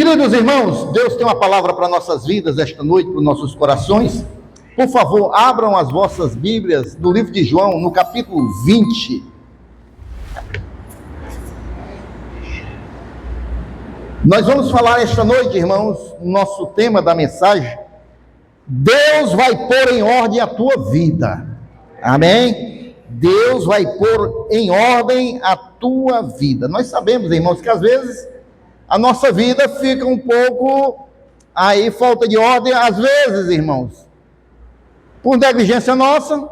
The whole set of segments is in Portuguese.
Queridos irmãos, Deus tem uma palavra para nossas vidas esta noite, para os nossos corações. Por favor, abram as vossas Bíblias no livro de João, no capítulo 20. Nós vamos falar esta noite, irmãos, o nosso tema da mensagem: Deus vai pôr em ordem a tua vida. Amém? Deus vai pôr em ordem a tua vida. Nós sabemos, irmãos, que às vezes a nossa vida fica um pouco aí, falta de ordem, às vezes, irmãos, por negligência nossa,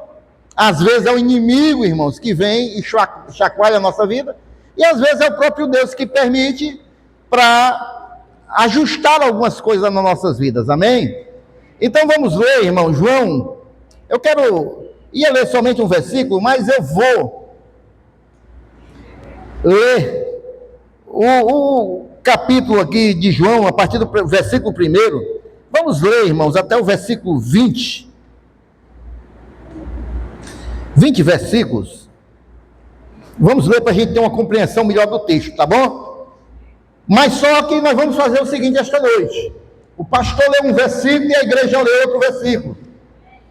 às vezes é o inimigo, irmãos, que vem e chacoalha a nossa vida, e às vezes é o próprio Deus que permite para ajustar algumas coisas nas nossas vidas, amém? Então vamos ler, irmão, João. Eu ia ler somente um versículo, mas eu vou ler o capítulo aqui de João, a partir do versículo 1. Vamos ler, irmãos, até o versículo 20. 20 versículos. Vamos ler para a gente ter uma compreensão melhor do texto, tá bom? Mas só que nós vamos fazer o seguinte esta noite: o pastor lê um versículo e a igreja lê outro versículo,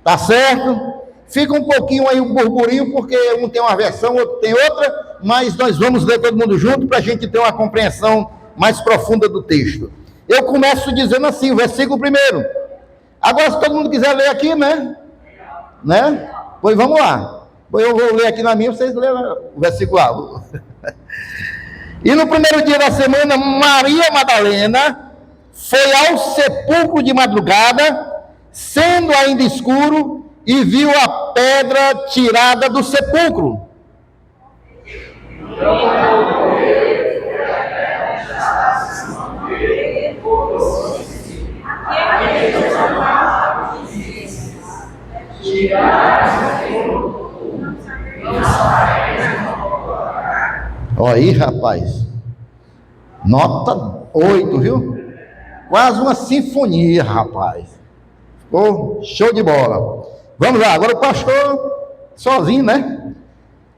tá certo? Fica um pouquinho aí um burburinho, porque um tem uma versão, outro tem outra, mas nós vamos ler todo mundo junto para a gente ter uma compreensão mais profunda do texto. Eu começo dizendo assim, o versículo 1. Agora, se todo mundo quiser ler aqui, né? Pois vamos lá. Eu vou ler aqui na minha, vocês leram o versículo lá. E no primeiro dia da semana, Maria Madalena foi ao sepulcro de madrugada, sendo ainda escuro, e viu a pedra tirada do sepulcro. Olha aí, rapaz, nota 8, viu? Quase uma sinfonia, rapaz. Ficou show de bola. Vamos lá, agora o pastor sozinho, né?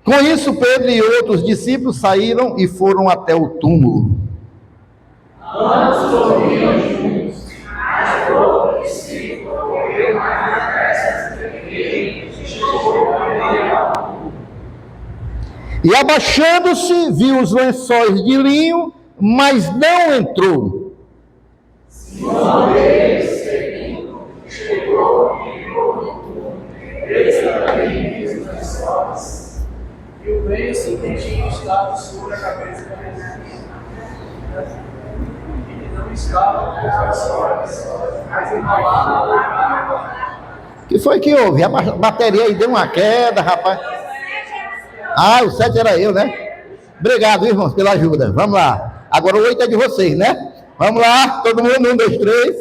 Com isso, Pedro e outros discípulos saíram e foram até o túmulo. Ambos dormiam juntos, mas o outro discípulo correu mais depressa que ele e chegou ao túmulo. E abaixando-se, viu os lençóis de linho, mas não entrou. Simão Pedro, seguindo, chegou e entrou no túmulo, eis também viu os lençóis. E o lenço que tinha estado sobre a cabeça de Jesus. E não estava com os lençóis, mas enrolado. O que foi que houve? A bateria aí deu uma queda, rapaz. Ah, o 7 era eu, né? Obrigado, irmãos, pela ajuda. Vamos lá. Agora o 8 é de vocês, né? Vamos lá, todo mundo, 1, 2, 3.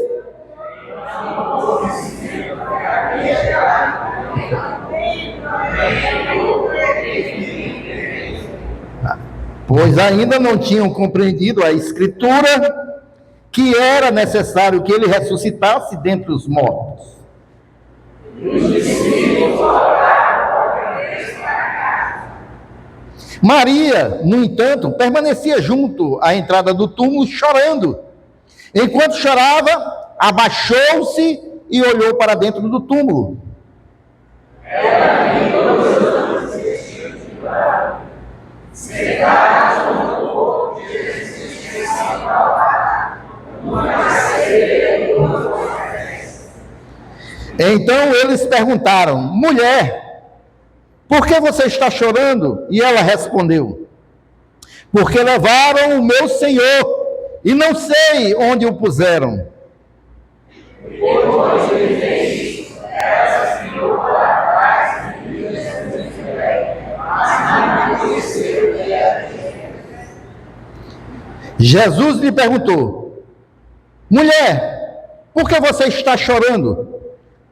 Pois ainda não tinham compreendido a Escritura, que era necessário que ele ressuscitasse dentre os mortos. Maria, no entanto, permanecia junto à entrada do túmulo, chorando. Enquanto chorava, abaixou-se e olhou para dentro do túmulo. Então eles perguntaram: mulher, por que você está chorando? E ela respondeu: porque levaram o meu Senhor e não sei onde o puseram. Depois ele fez isso, ela se virou para trás e viu Jesus de pé, mas não conheceu que era. Jesus lhe perguntou: mulher, por que você está chorando?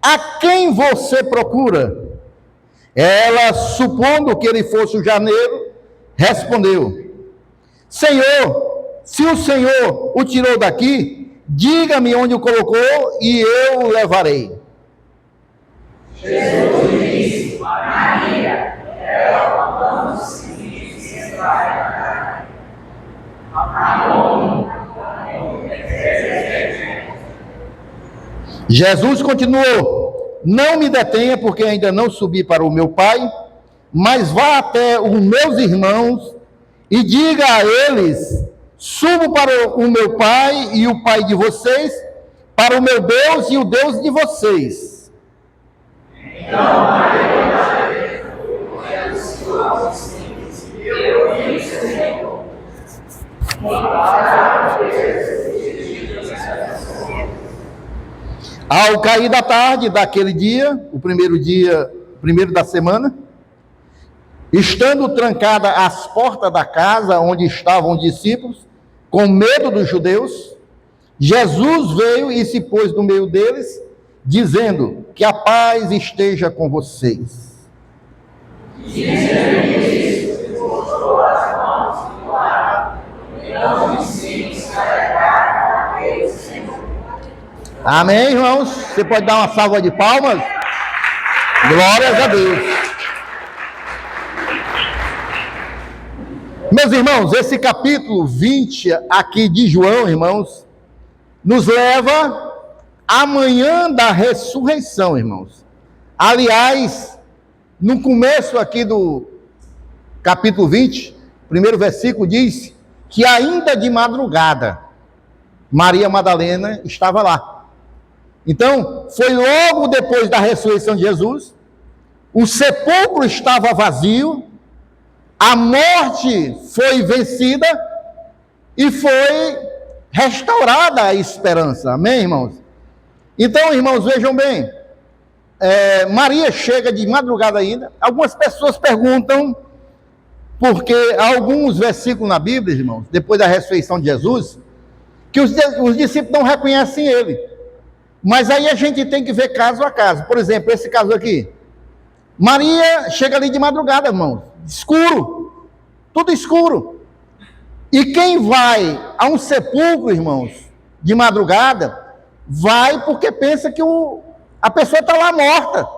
A quem você procura? Ela, supondo que ele fosse o jardineiro, respondeu: Senhor, se o Senhor o tirou daqui, diga-me onde o colocou e eu o levarei. Jesus lhe disse: Maria. Ela, falando o seguinte, a Jesus continuou: não me detenha, porque ainda não subi para o meu Pai, mas vá até os meus irmãos e diga a eles: subo para o meu Pai e o Pai de vocês, para o meu Deus e o Deus de vocês. Ao cair da tarde daquele dia, o primeiro da semana, estando trancada as portas da casa onde estavam os discípulos, com medo dos judeus, Jesus veio e se pôs no meio deles, dizendo: que a paz esteja com vocês. Amém, irmãos? Você pode dar uma salva de palmas? Glórias a Deus. Meus irmãos, esse capítulo 20 aqui de João, irmãos, nos leva à manhã da ressurreição, irmãos. Aliás, no começo aqui do capítulo 20, primeiro versículo diz que ainda de madrugada, Maria Madalena estava lá. Então, foi logo depois da ressurreição de Jesus, o sepulcro estava vazio, a morte foi vencida e foi restaurada a esperança. Amém, irmãos? Então, irmãos, vejam bem, Maria chega de madrugada ainda. Algumas pessoas perguntam, porque há alguns versículos na Bíblia, irmãos, depois da ressurreição de Jesus, que os discípulos não reconhecem ele. Mas aí a gente tem que ver caso a caso. Por exemplo, esse caso aqui. Maria chega ali de madrugada, irmãos, escuro, tudo escuro. E quem vai a um sepulcro, irmãos, de madrugada, vai porque pensa que a pessoa está lá morta.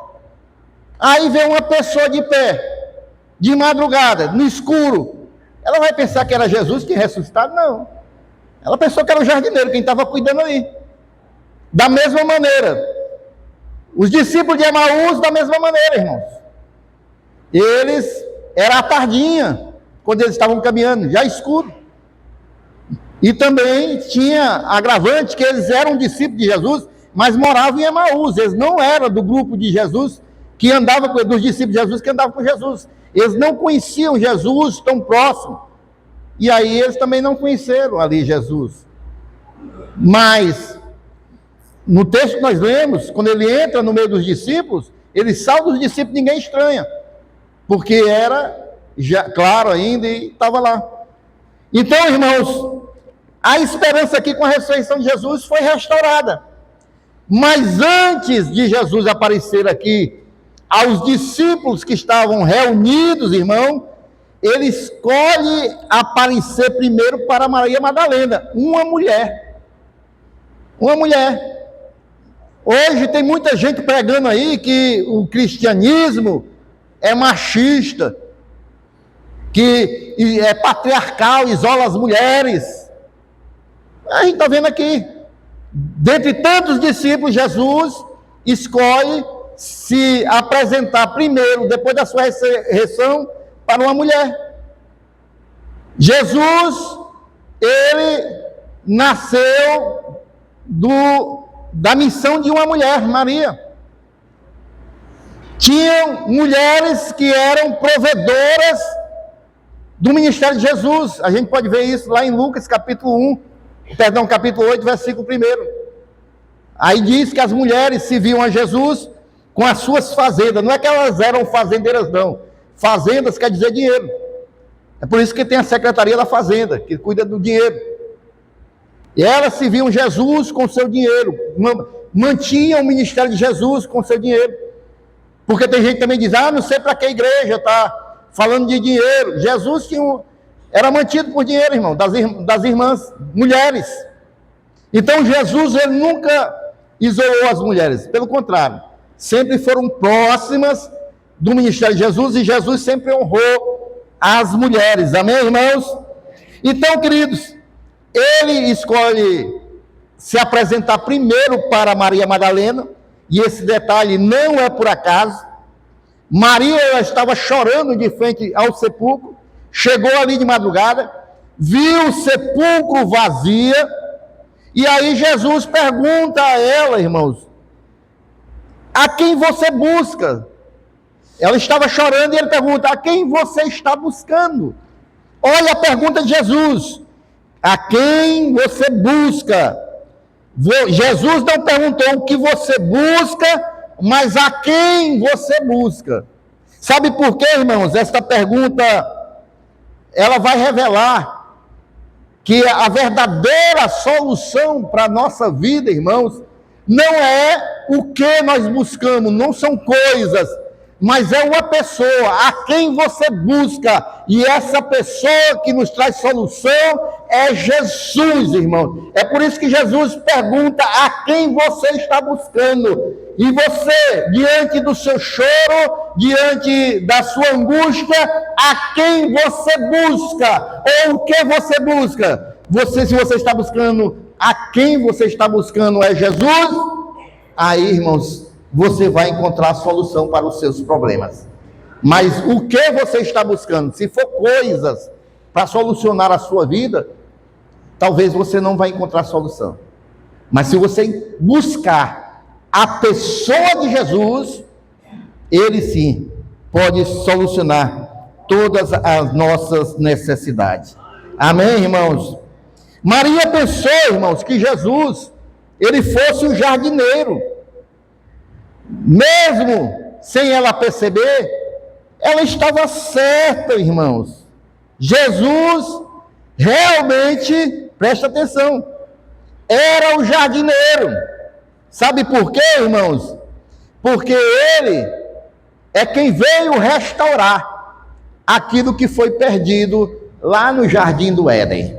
Aí vê uma pessoa de pé, de madrugada, no escuro. Ela vai pensar que era Jesus que ressuscitado? Não. Ela pensou que era o jardineiro, quem estava cuidando aí. Da mesma maneira, os discípulos de Emaús, da mesma maneira, irmãos. Era a tardinha, quando eles estavam caminhando, já escuro. E também tinha agravante que eles eram discípulos de Jesus, mas moravam em Emaús. Eles não eram do grupo de Jesus, dos discípulos de Jesus que andavam com Jesus. Eles não conheciam Jesus tão próximo. E aí eles também não conheceram ali Jesus. Mas no texto que nós lemos, quando ele entra no meio dos discípulos, ele salva os discípulos, ninguém estranha, porque era já claro ainda e estava lá. Então, irmãos, a esperança aqui com a ressurreição de Jesus foi restaurada. Mas antes de Jesus aparecer aqui aos discípulos que estavam reunidos, irmão, ele escolhe aparecer primeiro para Maria Madalena, uma mulher. Uma mulher. Hoje tem muita gente pregando aí que o cristianismo é machista, que é patriarcal, isola as mulheres. A gente está vendo aqui, dentre tantos discípulos, Jesus escolhe se apresentar primeiro, depois da sua ressurreição, para uma mulher. Jesus, ele nasceu da missão de uma mulher, Maria. Tinham mulheres que eram provedoras do ministério de Jesus. A gente pode ver isso lá em Lucas capítulo 8, versículo 1. Aí diz que as mulheres serviam a Jesus com as suas fazendas. Não é que elas eram fazendeiras, não. Fazendas quer dizer dinheiro. É por isso que tem a Secretaria da Fazenda, que cuida do dinheiro. E elas serviam Jesus com seu dinheiro, mantinham o ministério de Jesus com seu dinheiro. Porque tem gente que também diz, não sei para que a igreja está falando de dinheiro. Jesus era mantido por dinheiro, irmão, das irmãs, mulheres. Então Jesus, ele nunca isolou as mulheres, pelo contrário, sempre foram próximas do ministério de Jesus, e Jesus sempre honrou as mulheres. Amém, irmãos? Então, queridos, ele escolhe se apresentar primeiro para Maria Madalena, e esse detalhe não é por acaso. Maria, ela estava chorando de frente ao sepulcro, chegou ali de madrugada, viu o sepulcro vazio, e aí Jesus pergunta a ela, irmãos, a quem você busca? Ela estava chorando e ele pergunta, a quem você está buscando? Olha a pergunta de Jesus, a quem você busca? Jesus não perguntou o que você busca, mas a quem você busca? Sabe por quê, irmãos? Esta pergunta, ela vai revelar que a verdadeira solução para a nossa vida, irmãos, não é o que nós buscamos, não são coisas, mas é uma pessoa, a quem você busca, e essa pessoa que nos traz solução é Jesus, irmão. É por isso que Jesus pergunta a quem você está buscando, e você, diante do seu choro, diante da sua angústia, a quem você busca, ou o que você busca? Se você está buscando, a quem você está buscando é Jesus, aí, irmãos, você vai encontrar a solução para os seus problemas. Mas o que você está buscando? Se for coisas para solucionar a sua vida, talvez você não vai encontrar solução. Mas se você buscar a pessoa de Jesus, ele sim pode solucionar todas as nossas necessidades. Amém, irmãos? Maria pensou, irmãos, que Jesus, ele fosse um jardineiro. Mesmo sem ela perceber, ela estava certa, irmãos. Jesus realmente, presta atenção, era o jardineiro. Sabe por quê, irmãos? Porque ele é quem veio restaurar aquilo que foi perdido lá no Jardim do Éden.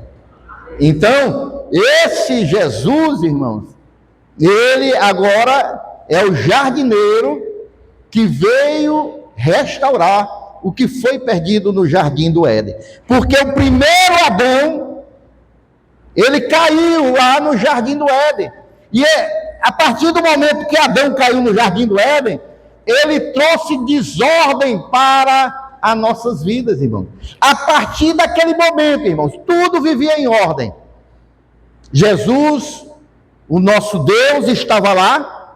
Então, esse Jesus, irmãos, ele agora é o jardineiro que veio restaurar o que foi perdido no Jardim do Éden. Porque o primeiro Adão, ele caiu lá no Jardim do Éden. E a partir do momento que Adão caiu no Jardim do Éden, ele trouxe desordem para as nossas vidas, irmãos. A partir daquele momento, irmãos, tudo vivia em ordem. Jesus, o nosso Deus, estava lá,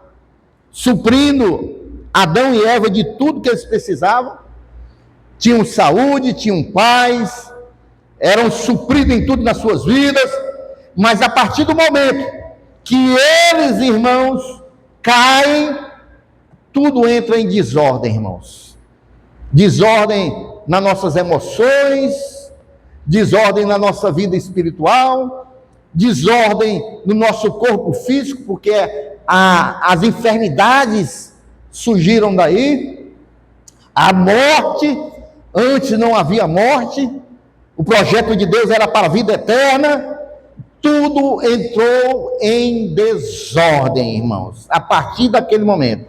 suprindo Adão e Eva de tudo que eles precisavam. Tinham saúde, tinham paz, eram supridos em tudo nas suas vidas. Mas a partir do momento que eles, irmãos, caem, tudo entra em desordem, irmãos. Desordem nas nossas emoções, desordem na nossa vida espiritual, desordem no nosso corpo físico, porque as enfermidades surgiram daí, a morte, antes não havia morte, o projeto de Deus era para a vida eterna, tudo entrou em desordem, irmãos, a partir daquele momento.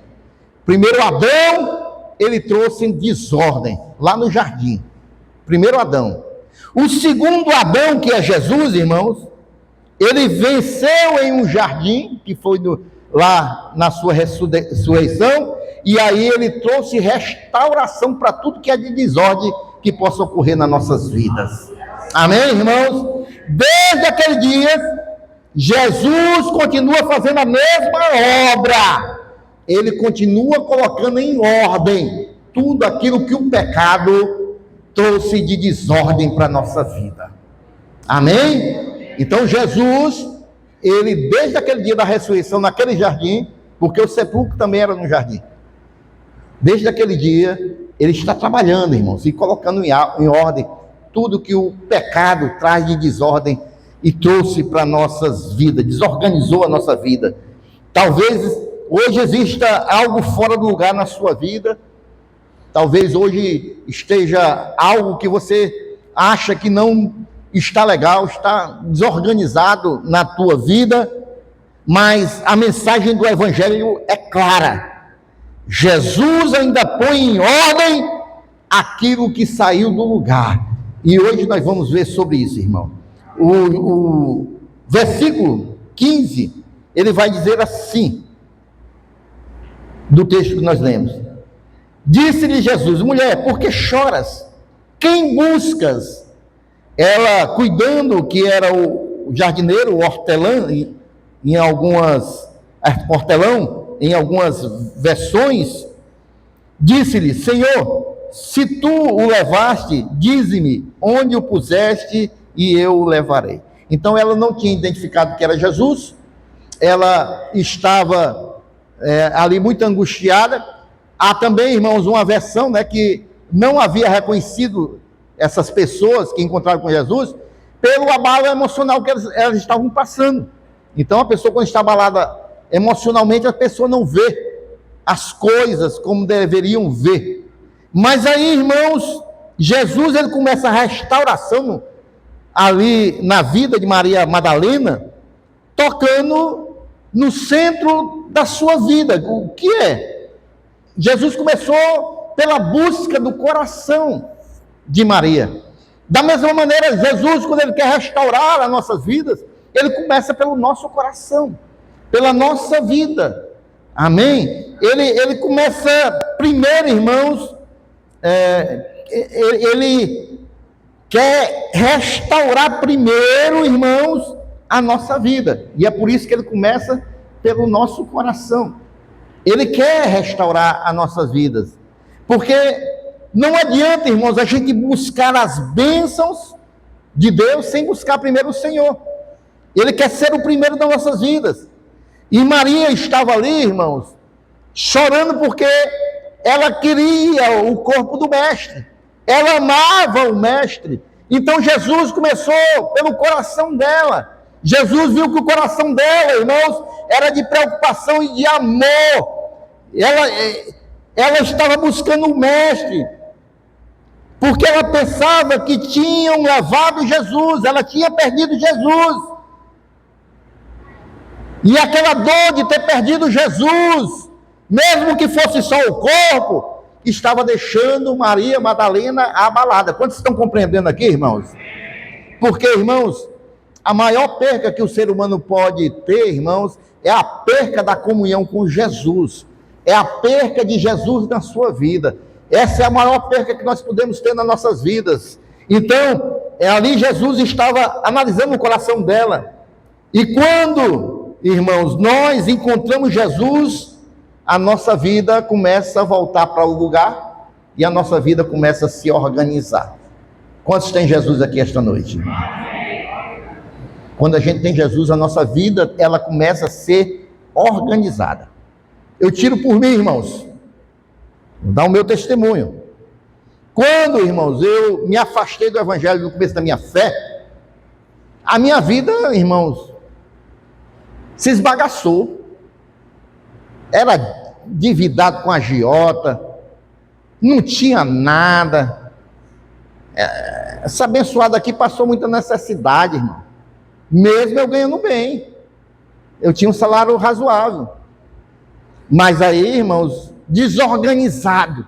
Primeiro Adão, ele trouxe em desordem, lá no jardim, primeiro Adão. O segundo Adão, que é Jesus, irmãos, ele venceu em um jardim, que foi lá na sua ressurreição, e aí ele trouxe restauração para tudo que é de desordem que possa ocorrer nas nossas vidas. Amém, irmãos? Desde aquele dia, Jesus continua fazendo a mesma obra. Ele continua colocando em ordem tudo aquilo que o pecado trouxe de desordem para a nossa vida. Amém? Então Jesus, ele desde aquele dia da ressurreição, naquele jardim, porque o sepulcro também era no jardim, desde aquele dia, ele está trabalhando, irmãos, e colocando em ordem tudo que o pecado traz de desordem e trouxe para nossas vidas, desorganizou a nossa vida. Talvez hoje exista algo fora do lugar na sua vida, talvez hoje esteja algo que você acha que não está legal, está desorganizado na tua vida, mas a mensagem do Evangelho é clara. Jesus ainda põe em ordem aquilo que saiu do lugar. E hoje nós vamos ver sobre isso, irmão. O versículo 15, ele vai dizer assim, do texto que nós lemos: disse-lhe Jesus: mulher, por que choras? Quem buscas? Ela, cuidando que era o jardineiro, o hortelã, em algumas, hortelão, em algumas versões, disse-lhe: Senhor, se tu o levaste, dize-me onde o puseste e eu o levarei. Então ela não tinha identificado que era Jesus, ela estava ali muito angustiada. Há também, irmãos, uma versão, né, que não havia reconhecido essas pessoas que encontraram com Jesus pelo abalo emocional que elas estavam passando. Então a pessoa, quando está abalada emocionalmente, a pessoa não vê as coisas como deveriam ver. Mas aí, irmãos, Jesus, ele começa a restauração ali na vida de Maria Madalena, tocando no centro da sua vida. O que é? Jesus começou pela busca do coração de Maria. Da mesma maneira, Jesus, quando ele quer restaurar as nossas vidas, ele começa pelo nosso coração, pela nossa vida. Amém? Ele começa primeiro, irmãos, ele quer restaurar primeiro, irmãos, a nossa vida. E é por isso que ele começa pelo nosso coração. Ele quer restaurar as nossas vidas. Porque não adianta, irmãos, a gente buscar as bênçãos de Deus sem buscar primeiro o Senhor. Ele quer ser o primeiro das nossas vidas. E Maria estava ali, irmãos, chorando porque ela queria o corpo do mestre. Ela amava o mestre. Então Jesus começou pelo coração dela. Jesus viu que o coração dela, irmãos, era de preocupação e de amor. Ela estava buscando o mestre, porque ela pensava que tinham levado Jesus, ela tinha perdido Jesus. E aquela dor de ter perdido Jesus, mesmo que fosse só o corpo, estava deixando Maria Madalena abalada. Quantos estão compreendendo aqui, irmãos? Porque, irmãos, a maior perca que o ser humano pode ter, irmãos, é a perca da comunhão com Jesus. É a perca de Jesus na sua vida. Essa é a maior perca que nós podemos ter nas nossas vidas. Então, ali Jesus estava analisando o coração dela. E quando, irmãos, nós encontramos Jesus, a nossa vida começa a voltar para o lugar e a nossa vida começa a se organizar. Quantos tem Jesus aqui esta noite? Quando a gente tem Jesus, a nossa vida, ela começa a ser organizada. Eu tiro por mim, irmãos, vou dar o meu testemunho. Quando, irmãos, eu me afastei do evangelho no começo da minha fé, a minha vida, irmãos, se esbagaçou. Era endividado com agiota, não tinha nada. Essa abençoada aqui passou muita necessidade, irmão. Mesmo eu ganhando bem, eu tinha um salário razoável. Mas aí, irmãos, desorganizado,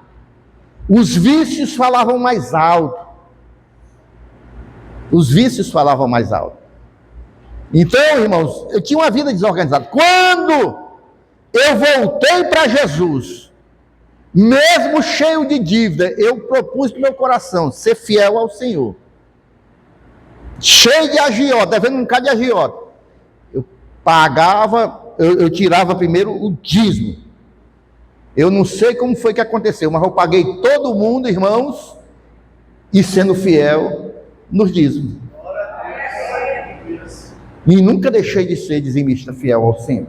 os vícios falavam mais alto. Os vícios falavam mais alto. Então, irmãos, eu tinha uma vida desorganizada. Quando eu voltei para Jesus, mesmo cheio de dívida, eu propus para o meu coração ser fiel ao Senhor. Cheio de agiota, devendo um bocado de agiota. Eu pagava, eu tirava primeiro o dízimo. Eu não sei como foi que aconteceu, mas eu paguei todo mundo, irmãos, e sendo fiel nos dízimos. E nunca deixei de ser dizimista fiel ao Senhor.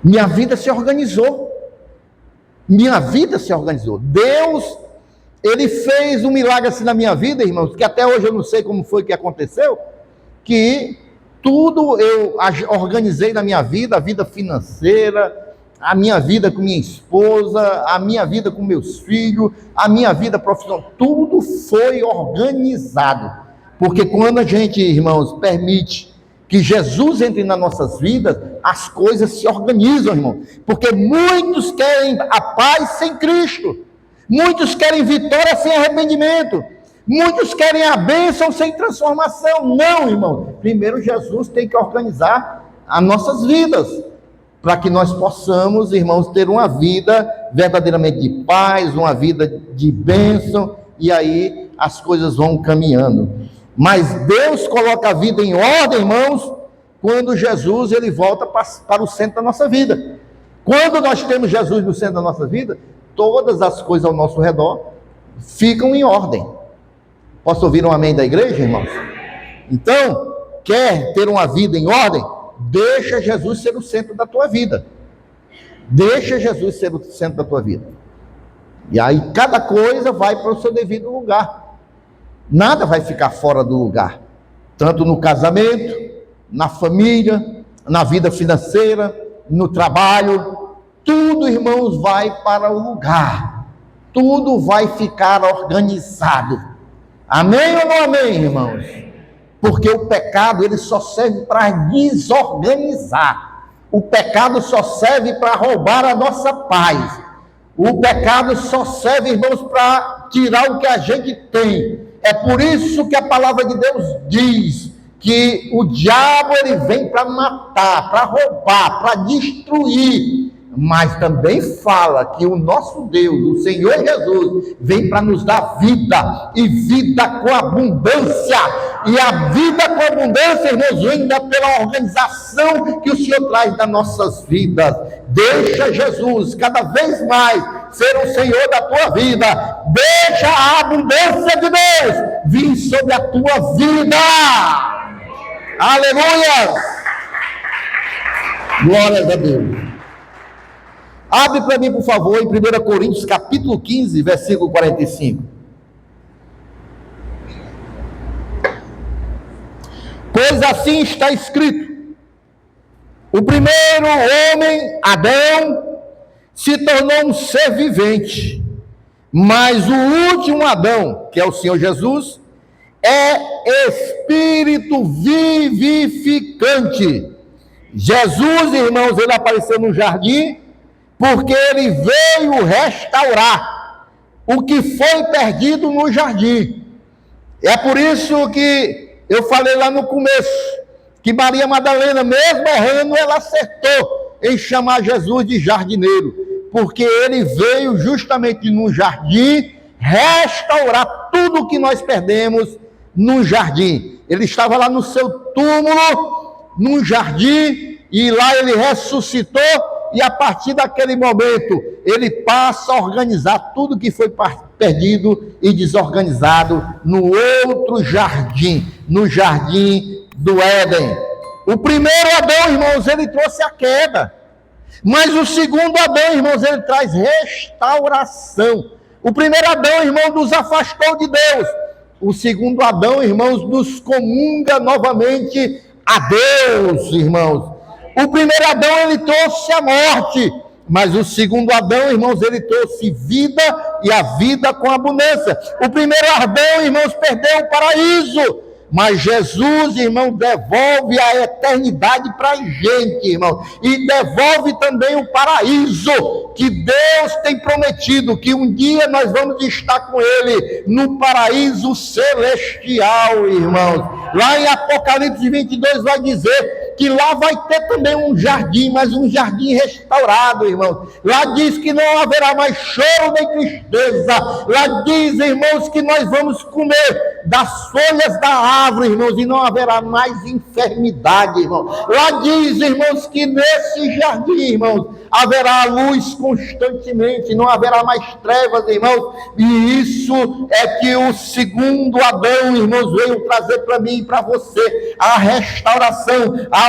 Minha vida se organizou. Minha vida se organizou. Deus, Ele fez um milagre assim na minha vida, irmãos, que até hoje eu não sei como foi que aconteceu, que tudo eu organizei na minha vida, a vida financeira, a minha vida com minha esposa, a minha vida com meus filhos, a minha vida profissional, tudo foi organizado. Porque quando a gente, irmãos, permite que Jesus entre nas nossas vidas, as coisas se organizam, irmão. Porque muitos querem a paz sem Cristo. Muitos querem vitória sem arrependimento. Muitos querem a bênção sem transformação. Não, irmão. Primeiro Jesus tem que organizar as nossas vidas, para que nós possamos, irmãos, ter uma vida verdadeiramente de paz, uma vida de bênção, e aí as coisas vão caminhando. Mas Deus coloca a vida em ordem, irmãos, quando Jesus ele volta para o centro da nossa vida. Quando nós temos Jesus no centro da nossa vida, todas as coisas ao nosso redor ficam em ordem. Posso ouvir um amém da igreja, irmãos? Então, quer ter uma vida em ordem? Deixa Jesus ser o centro da tua vida. Deixa Jesus ser o centro da tua vida. E aí cada coisa vai para o seu devido lugar. Nada vai ficar fora do lugar. Tanto no casamento, na família, na vida financeira, no trabalho. Tudo, irmãos, vai para o lugar. Tudo vai ficar organizado. Amém ou não amém, irmãos? Porque o pecado, ele só serve para desorganizar. O pecado só serve para roubar a nossa paz. O pecado só serve, irmãos, para tirar o que a gente tem. É por isso que a palavra de Deus diz que o diabo, ele vem para matar, para roubar, para destruir. Mas também fala que o nosso Deus, o Senhor Jesus, vem para nos dar vida, e vida com abundância. E a vida com abundância, irmãos, vem pela organização que o Senhor traz das nossas vidas. Deixa Jesus cada vez mais ser o Senhor da tua vida. Deixa a abundância de Deus vir sobre a tua vida. Aleluia! Glórias a Deus. Abre para mim, por favor, em 1 Coríntios, capítulo 15, versículo 45. Pois assim está escrito: o primeiro homem, Adão, se tornou um ser vivente, mas o último Adão, que é o Senhor Jesus, é espírito vivificante. Jesus, irmãos, ele apareceu no jardim, porque ele veio restaurar o que foi perdido no jardim. É por isso que eu falei lá no começo, que Maria Madalena, mesmo errando, ela acertou em chamar Jesus de jardineiro, porque ele veio justamente no jardim restaurar tudo que nós perdemos no jardim. Ele estava lá no seu túmulo, no jardim, e lá ele ressuscitou. E a partir daquele momento, ele passa a organizar tudo que foi perdido e desorganizado no outro jardim, no jardim do Éden. O primeiro Adão, irmãos, ele trouxe a queda. Mas o segundo Adão, irmãos, ele traz restauração. O primeiro Adão, irmão, nos afastou de Deus. O segundo Adão, irmãos, nos comunga novamente a Deus, irmãos. O primeiro Adão, ele trouxe a morte, mas o segundo Adão, irmãos, ele trouxe vida, e a vida com abundância. O primeiro Adão, irmãos, perdeu o paraíso, mas Jesus, irmão, devolve a eternidade para a gente, irmão, e devolve também o paraíso, que Deus tem prometido, que um dia nós vamos estar com Ele, no paraíso celestial, irmãos. Lá em Apocalipse 22 vai dizer que lá vai ter também um jardim, mas um jardim restaurado, irmãos. Lá diz que não haverá mais choro nem tristeza. Lá diz, irmãos, que nós vamos comer das folhas da árvore, irmãos, e não haverá mais enfermidade, irmãos. Lá diz, irmãos, que nesse jardim, irmãos, haverá luz constantemente, não haverá mais trevas, irmãos. E isso é que o segundo Adão, irmãos, veio trazer para mim e para você a restauração, a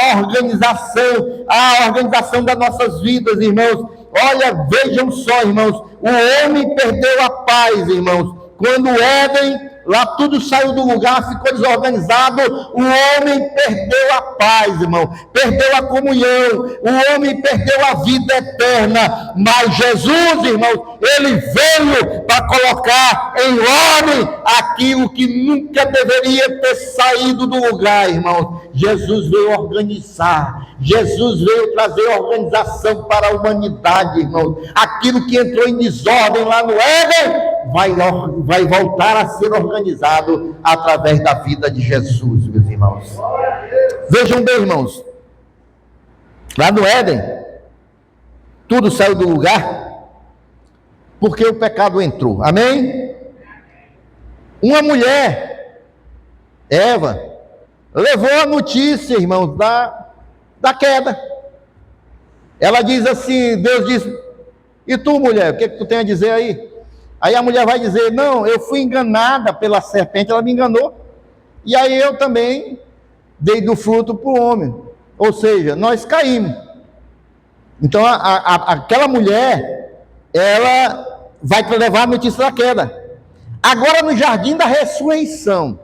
organização das nossas vidas, irmãos. Olha, vejam só, irmãos, o homem perdeu a paz, irmãos. Quando o Éden, lá tudo saiu do lugar, ficou desorganizado, o homem perdeu a paz, irmão, perdeu a comunhão, o homem perdeu a vida eterna, mas Jesus, irmão, ele veio para colocar em ordem aquilo que nunca deveria ter saído do lugar, irmão. Jesus veio organizar, Jesus veio trazer organização para a humanidade, irmão. Aquilo que entrou em desordem lá no Éden, vai voltar a ser organizado através da vida de Jesus, meus irmãos. Vejam bem, irmãos, Lá no Éden, tudo saiu do lugar, porque o pecado entrou. Amém? Uma mulher, Eva, levou a notícia, irmãos, da queda. Ela diz assim, Deus diz, e tu, mulher, o que tu tem a dizer aí? Aí a mulher vai dizer, não, eu fui enganada pela serpente, ela me enganou, e aí eu também dei do fruto para o homem, ou seja, nós caímos. Então aquela mulher, ela vai levar a notícia da queda. Agora no jardim da ressurreição,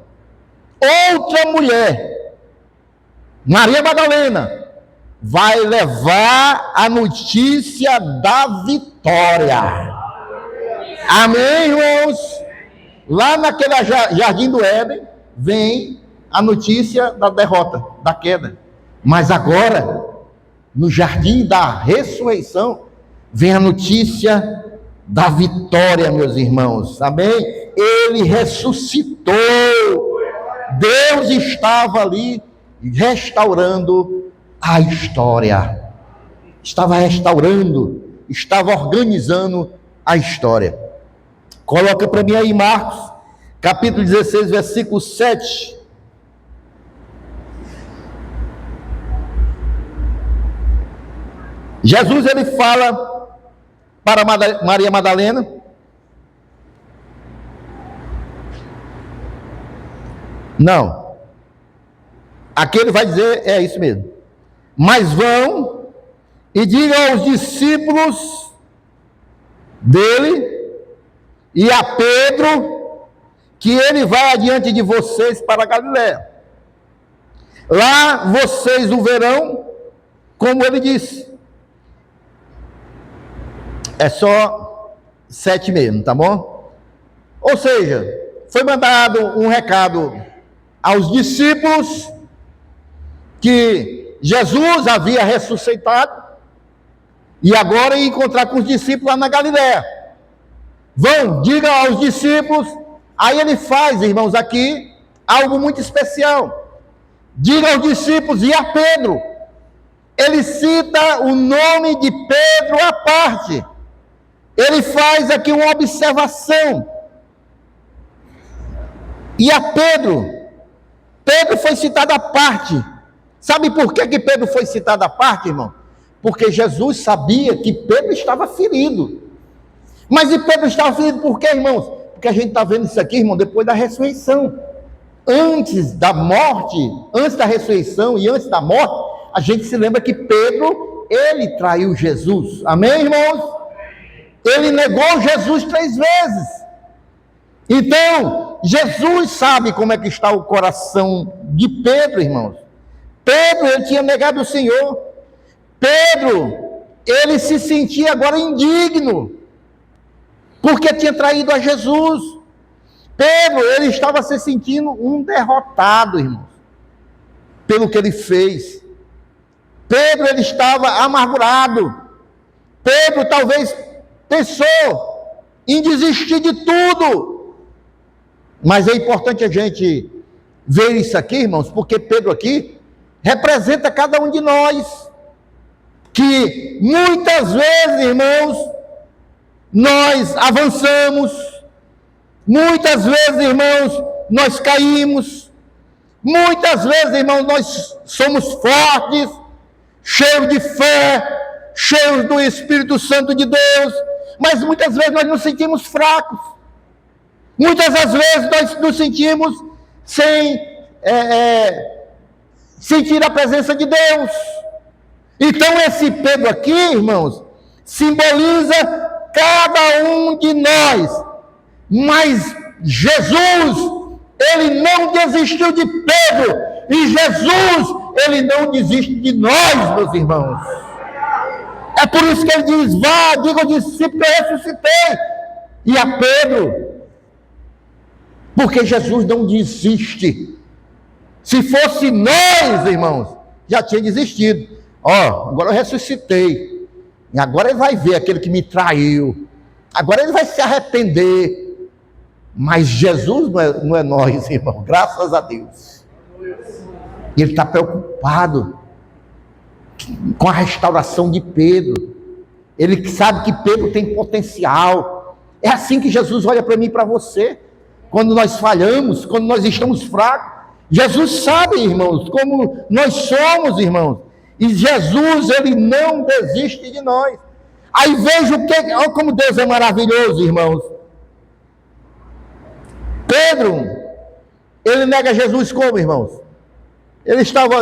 outra mulher, Maria Madalena, vai levar a notícia da vitória. Amém, irmãos? Lá naquele jardim do Éden, vem a notícia da derrota, da queda. Mas agora, no jardim da ressurreição, vem a notícia da vitória, meus irmãos. Amém? Ele ressuscitou. Deus estava ali restaurando a história. Estava restaurando, estava organizando a história. Coloca para mim aí Marcos, capítulo 16, versículo 7. Jesus, ele fala para Maria Madalena. Não. Aqui ele vai dizer, é isso mesmo. Mas vão e digam aos discípulos dele e a Pedro que ele vai adiante de vocês para a Galiléia. Lá vocês o verão, como ele disse. É só 7 mesmo, tá bom? Ou seja, foi mandado um recado aos discípulos que Jesus havia ressuscitado e agora ia encontrar com os discípulos lá na Galiléia. Vão, digam aos discípulos. Aí ele faz, irmãos, aqui algo muito especial. Diga aos discípulos e a Pedro. Ele cita o nome de Pedro à parte. Ele faz aqui uma observação. E a Pedro foi citado à parte. Sabe por que Pedro foi citado à parte, irmão? Porque Jesus sabia que Pedro estava ferido. Mas e Pedro estava ferido por quê, irmãos? Porque a gente está vendo isso aqui, irmão, depois da ressurreição. Antes da morte, antes da ressurreição e antes da morte, a gente se lembra que Pedro, ele traiu Jesus. Amém, irmãos? Ele negou Jesus 3 vezes. Então, Jesus sabe como é que está o coração de Pedro, irmãos. Pedro, ele tinha negado o Senhor. Pedro, ele se sentia agora indigno, porque tinha traído a Jesus. Pedro, ele estava se sentindo um derrotado, irmãos, pelo que ele fez. Pedro, ele estava amargurado. Pedro talvez pensou em desistir de tudo. Mas é importante a gente ver isso aqui, irmãos, porque Pedro aqui representa cada um de nós, que muitas vezes, irmãos, nós avançamos, muitas vezes, irmãos, nós caímos, muitas vezes, irmãos, nós somos fortes, cheios de fé, cheios do Espírito Santo de Deus, mas muitas vezes nós nos sentimos fracos, muitas das vezes nós nos sentimos sem sentir a presença de Deus. Então esse Pedro aqui, irmãos, simboliza cada um de nós, mas Jesus, ele não desistiu de Pedro, e Jesus, ele não desiste de nós, meus irmãos. É por isso que ele diz, vá, diga ao discípulo que eu ressuscitei, e a Pedro, porque Jesus não desiste. Se fosse nós, irmãos, já tinha desistido. Agora eu ressuscitei, e agora ele vai ver aquele que me traiu, agora ele vai se arrepender. Mas Jesus não é nós, irmão, graças a Deus. Ele está preocupado com a restauração de Pedro. Ele sabe que Pedro tem potencial. É assim que Jesus olha para mim e para você. Quando nós falhamos, quando nós estamos fracos, Jesus sabe, irmãos, como nós somos, irmãos. E Jesus, ele não desiste de nós. Aí veja o que, olha como Deus é maravilhoso, irmãos. Pedro, ele nega Jesus como, irmãos?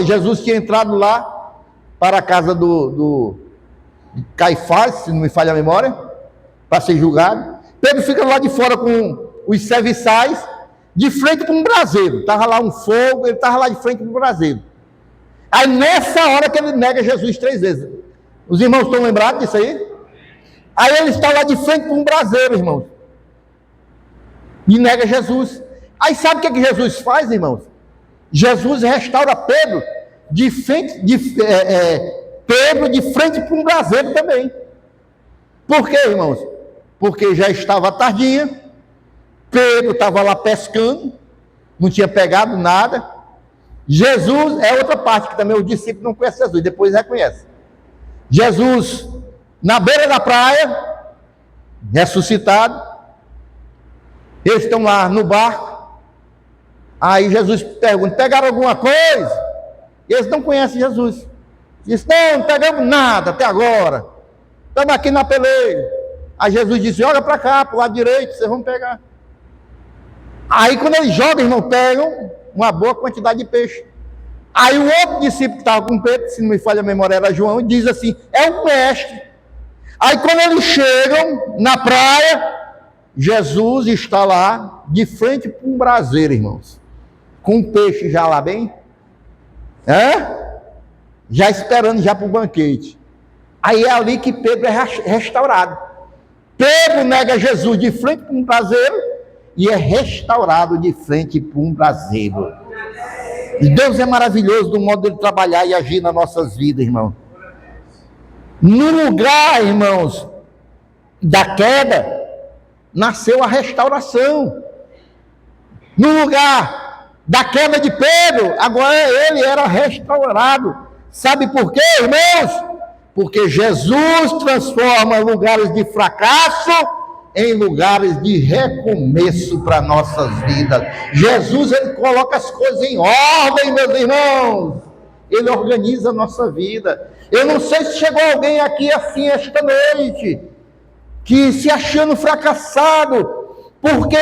Jesus tinha entrado lá para a casa de Caifás, se não me falha a memória, para ser julgado. Pedro fica lá de fora com os serviçais, de frente para um braseiro. Estava lá um fogo, ele estava lá de frente para um braseiro. Aí nessa hora que ele nega Jesus 3 vezes. Os irmãos estão lembrados disso aí? Aí ele está lá de frente para um braseiro, irmãos. E nega Jesus. Aí sabe o que Jesus faz, irmãos? Jesus restaura Pedro de frente, Pedro de frente para um braseiro também. Por quê, irmãos? Porque já estava tardinha, Pedro estava lá pescando, não tinha pegado nada. Jesus é outra parte que também o discípulo não conhece Jesus, depois reconhece. Jesus na beira da praia, ressuscitado, eles estão lá no barco. Aí Jesus pergunta: pegaram alguma coisa? E eles não conhecem Jesus. Diz: não pegamos nada até agora, estamos aqui na peleira. Aí Jesus disse: olha para cá, para o lado direito, vocês vão pegar. Aí quando eles jogam, irmão, pegam uma boa quantidade de peixe. Aí o outro discípulo que estava com Pedro, se não me falha a memória, era João, diz assim: é um mestre. Aí quando eles chegam na praia, Jesus está lá de frente para um braseiro, irmãos, com um peixe já lá bem, já esperando já para o banquete. Aí é ali que Pedro é restaurado. Pedro nega Jesus de frente para um braseiro e é restaurado de frente para um braseiro. E Deus é maravilhoso do modo de trabalhar e agir nas nossas vidas, irmão. No lugar, irmãos, da queda, nasceu a restauração. No lugar da queda de Pedro, agora ele era restaurado. Sabe por quê, irmãos? Porque Jesus transforma lugares de fracasso em lugares de recomeço para nossas vidas. Jesus, ele coloca as coisas em ordem, meus irmãos. Ele organiza a nossa vida. Eu não sei se chegou alguém aqui assim esta noite, que se achando fracassado, porque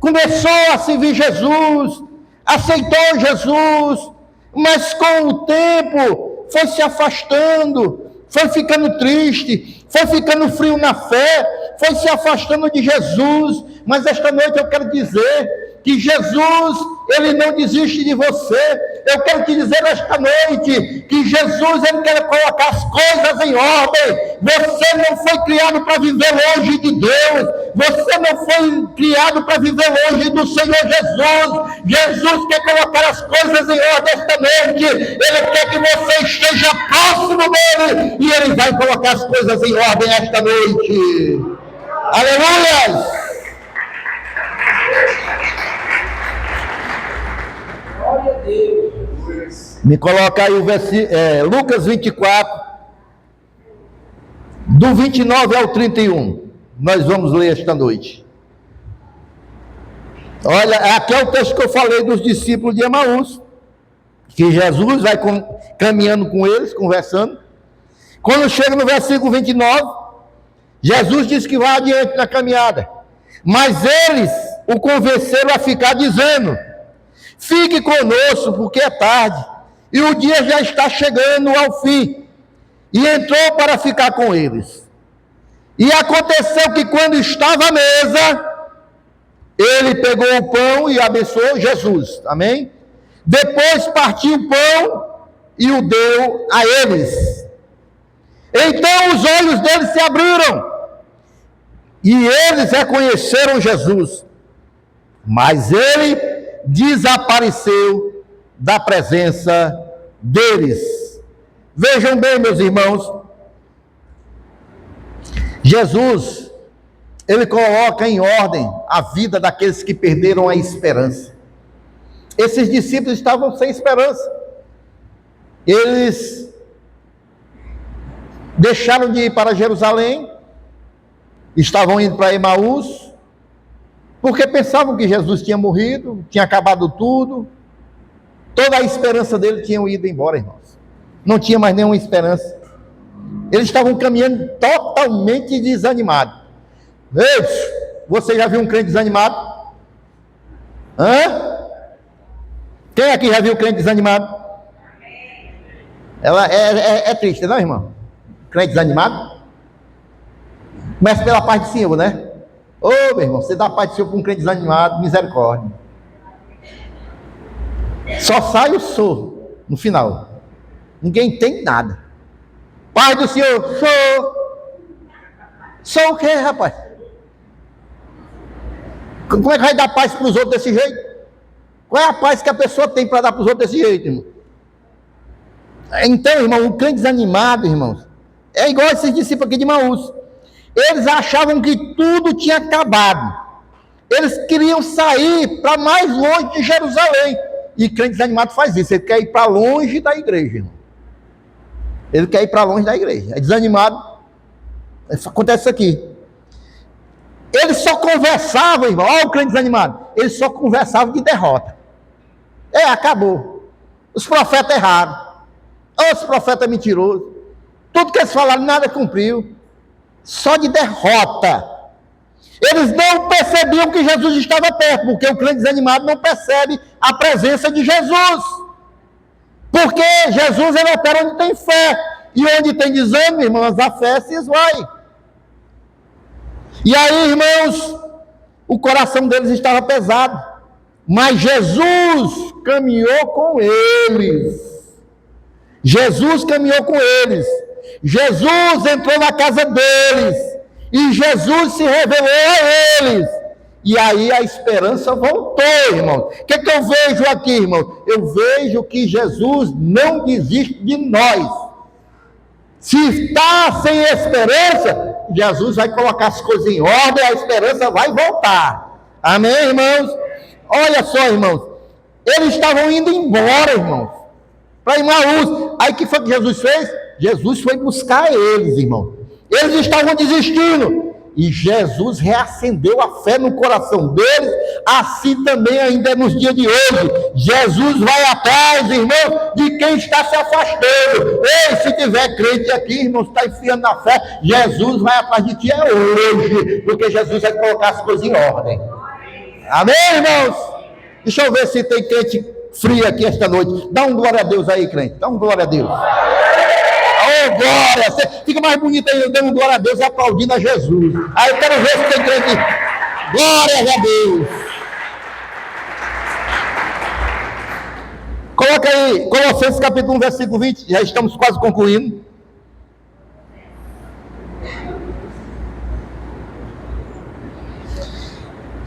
começou a servir Jesus, aceitou Jesus, mas com o tempo foi se afastando, foi ficando triste, foi ficando frio na fé, foi se afastando de Jesus. Mas esta noite eu quero dizer que Jesus, ele não desiste de você. Eu quero te dizer esta noite que Jesus, ele quer colocar as coisas em ordem. Você não foi criado para viver longe de Deus, você não foi criado para viver longe do Senhor Jesus. Jesus quer colocar as coisas em ordem esta noite. Ele quer que você esteja próximo dele e ele vai colocar as coisas em ordem esta noite. Aleluia! Glória a Deus. Me coloca aí o Lucas 24, do 29 ao 31. Nós vamos ler esta noite. Olha, aqui é o texto que eu falei dos discípulos de Emaús, que Jesus vai caminhando com eles, conversando. Quando chega no versículo 29, Jesus diz que vai adiante na caminhada, mas eles o convenceram a ficar, dizendo: fique conosco, porque é tarde, e o dia já está chegando ao fim. E entrou para ficar com eles. E aconteceu que quando estava à mesa, ele pegou o pão e abençoou Jesus, amém? Depois partiu o pão e o deu a eles. Então os olhos deles se abriram, e eles reconheceram Jesus, mas ele desapareceu da presença deles. Vejam bem, meus irmãos, Jesus, ele coloca em ordem a vida daqueles que perderam a esperança. Esses discípulos estavam sem esperança. Eles deixaram de ir para Jerusalém, estavam indo para Emaús, porque pensavam que Jesus tinha morrido, tinha acabado tudo, toda a esperança dele tinha ido embora, irmãos. Não tinha mais nenhuma esperança. Eles estavam caminhando totalmente desanimados. Ei, você já viu um crente desanimado? Hã? Quem aqui já viu um crente desanimado? Ela é triste, não, irmão? Crente desanimado? Começa pela paz do Senhor, né? Ô, meu irmão, você dá a paz do Senhor para um crente desanimado, misericórdia. Só sai o sou no final. Ninguém entende nada. Paz do Senhor, sou o quê, rapaz? Como é que vai dar paz para os outros desse jeito? Qual é a paz que a pessoa tem para dar para os outros desse jeito, irmão? Então, irmão, o crente desanimado, irmãos, é igual esses discípulos aqui de Emaús. Eles achavam que tudo tinha acabado. Eles queriam sair para mais longe de Jerusalém. E crente desanimado faz isso. Ele quer ir para longe da igreja, irmão. Ele quer ir para longe da igreja. É desanimado. Acontece isso aqui. Eles só conversavam, irmão. Olha o crente desanimado. Eles só conversavam de derrota. Acabou. Os profetas erraram. Os profetas mentirosos. Tudo que eles falaram, nada cumpriu. Só de derrota. Eles não percebiam que Jesus estava perto, porque o crente desanimado não percebe a presença de Jesus. Porque Jesus ele opera onde tem fé. E onde tem desânimo, irmãos, a fé se esvai. E aí, irmãos, o coração deles estava pesado. Mas Jesus caminhou com eles. Jesus caminhou com eles. Jesus entrou na casa deles. E Jesus se revelou a eles. E aí a esperança voltou, irmão. O que eu vejo aqui, irmão? Eu vejo que Jesus não desiste de nós. Se está sem esperança, Jesus vai colocar as coisas em ordem, a esperança vai voltar. Amém, irmãos? Olha só, irmãos. Eles estavam indo embora, irmãos, para Emaús. Aí o que foi que Jesus fez? Jesus foi buscar eles, irmão. Eles estavam desistindo. E Jesus reacendeu a fé no coração deles, assim também ainda nos dias de hoje. Jesus vai atrás, irmão, de quem está se afastando. Ei, se tiver crente aqui, irmão, está enfiando na fé, Jesus vai atrás de ti hoje, porque Jesus vai colocar as coisas em ordem. Amém, irmãos? Deixa eu ver se tem crente frio aqui esta noite. Dá um glória a Deus aí, crente. Dá um glória a Deus. Oh, glória! Você fica mais bonito aí, dando glória a Deus e aplaudindo a Jesus. Aí eu quero ver se tem crente. Glória a Deus! Coloca aí, Colossenses capítulo 1, versículo 20. Já estamos quase concluindo.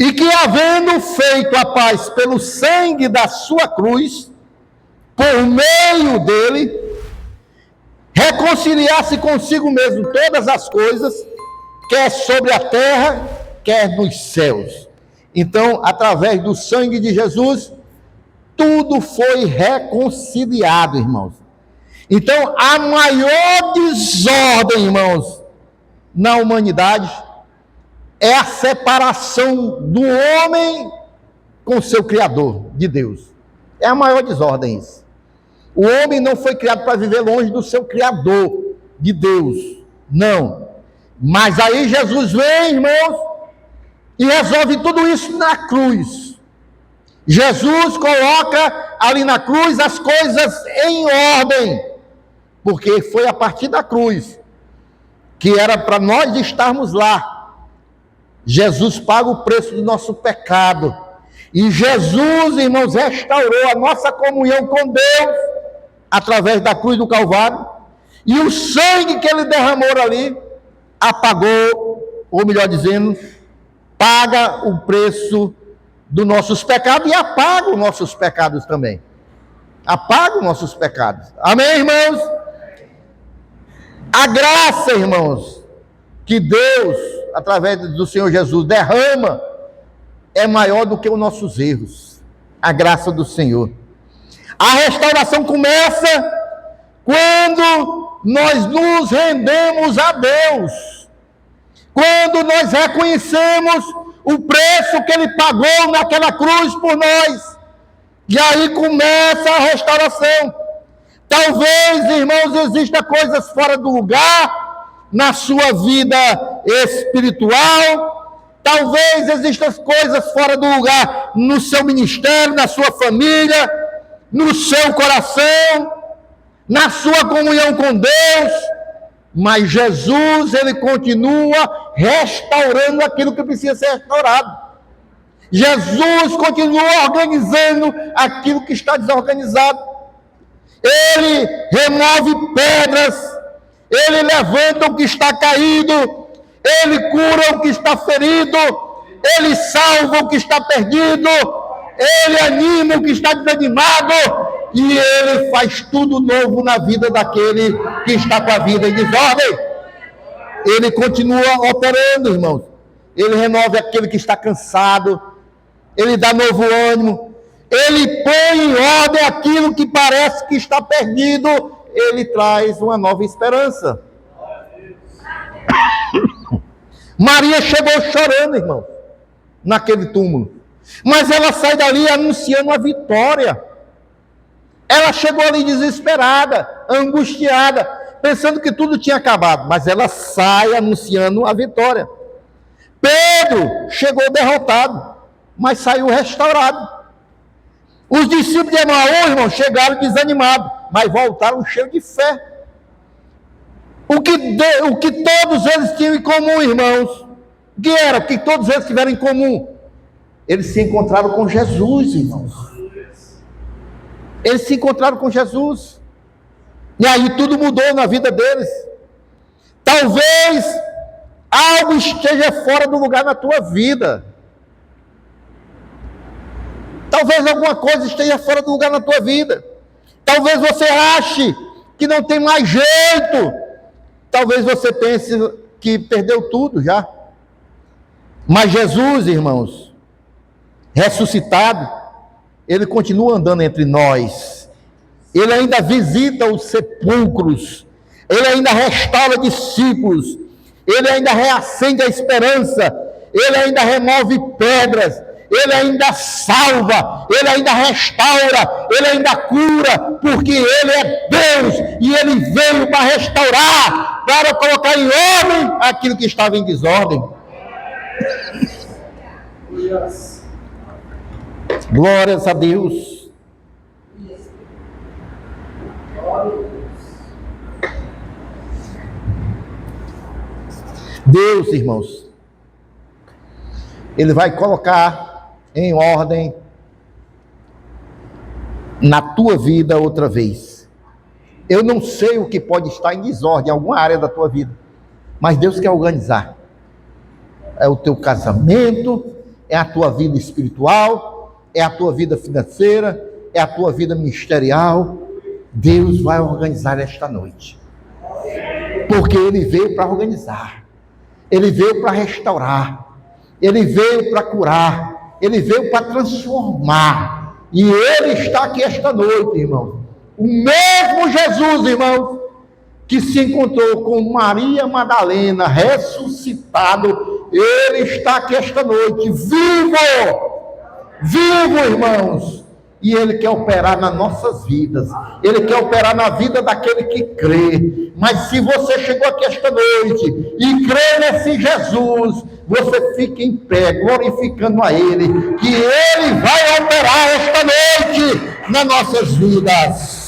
E que, havendo feito a paz pelo sangue da sua cruz, por meio dele, reconciliar-se consigo mesmo todas as coisas, quer sobre a terra, quer nos céus. Então, através do sangue de Jesus, tudo foi reconciliado, irmãos. Então, a maior desordem, irmãos, na humanidade, é a separação do homem com seu Criador, de Deus. É a maior desordem isso. O homem não foi criado para viver longe do seu Criador, de Deus. Não. Mas aí Jesus vem, irmãos, e resolve tudo isso na cruz. Jesus coloca ali na cruz as coisas em ordem. Porque foi a partir da cruz, que era para nós estarmos lá. Jesus paga o preço do nosso pecado. E Jesus, irmãos, restaurou a nossa comunhão com Deus, através da cruz do Calvário, e o sangue que ele derramou ali, apagou, ou melhor dizendo, paga o preço dos nossos pecados, e apaga os nossos pecados também, apaga os nossos pecados, amém, irmãos? A graça, irmãos, que Deus, através do Senhor Jesus, derrama, é maior do que os nossos erros, a graça do Senhor. A restauração começa Quando nós nos rendemos a Deus, quando nós reconhecemos o preço que Ele pagou naquela cruz por nós, e aí começa a restauração. Talvez, irmãos, existam coisas fora do lugar na sua vida espiritual, talvez existam coisas fora do lugar no seu ministério, na sua família, no seu coração, na sua comunhão com Deus, mas Jesus, Ele continua restaurando aquilo que precisa ser restaurado. Jesus continua organizando aquilo que está desorganizado. Ele remove pedras, Ele levanta o que está caído, Ele cura o que está ferido, Ele salva o que está perdido, Ele anima o que está desanimado, e Ele faz tudo novo na vida daquele que está com a vida em desordem. Ele continua operando, irmãos. Ele renova aquele que está cansado, Ele dá novo ânimo, Ele põe em ordem aquilo que parece que está perdido, Ele traz uma nova esperança. Maria chegou chorando, irmão, naquele túmulo, mas ela sai dali anunciando a vitória. Ela chegou ali desesperada, angustiada, pensando que tudo tinha acabado, mas ela sai anunciando a vitória. Pedro chegou derrotado, mas saiu restaurado. Os discípulos de Emaús, irmão, chegaram desanimados, mas voltaram cheios de fé. O que todos eles tinham em comum, irmãos? O que era? O que todos eles tiveram em comum? Eles se encontraram com Jesus, irmãos. Eles se encontraram com Jesus. E aí tudo mudou na vida deles. Talvez algo esteja fora do lugar na tua vida. Talvez alguma coisa esteja fora do lugar na tua vida. Talvez você ache que não tem mais jeito. Talvez você pense que perdeu tudo já. Mas Jesus, irmãos, ressuscitado, Ele continua andando entre nós. Ele ainda visita os sepulcros. Ele ainda restaura discípulos. Ele ainda reacende a esperança. Ele ainda remove pedras. Ele ainda salva. Ele ainda restaura. Ele ainda cura. Porque Ele é Deus. E Ele veio para restaurar, para colocar em ordem aquilo que estava em desordem. Glórias a Deus. Deus, irmãos, Ele vai colocar em ordem na tua vida outra vez. Eu não sei o que pode estar em desordem em alguma área da tua vida, mas Deus quer organizar. É o teu casamento, é a tua vida espiritual, é a tua vida financeira, é a tua vida ministerial. Deus vai organizar esta noite, porque Ele veio para organizar, Ele veio para restaurar, Ele veio para curar, Ele veio para transformar, e Ele está aqui esta noite, irmão. O mesmo Jesus, irmão, que se encontrou com Maria Madalena, ressuscitado, Ele está aqui esta noite, vivo, irmãos, e Ele quer operar nas nossas vidas, Ele quer operar na vida daquele que crê. Mas se você chegou aqui esta noite e crê nesse Jesus, você fica em pé, glorificando a Ele, que Ele vai operar esta noite nas nossas vidas.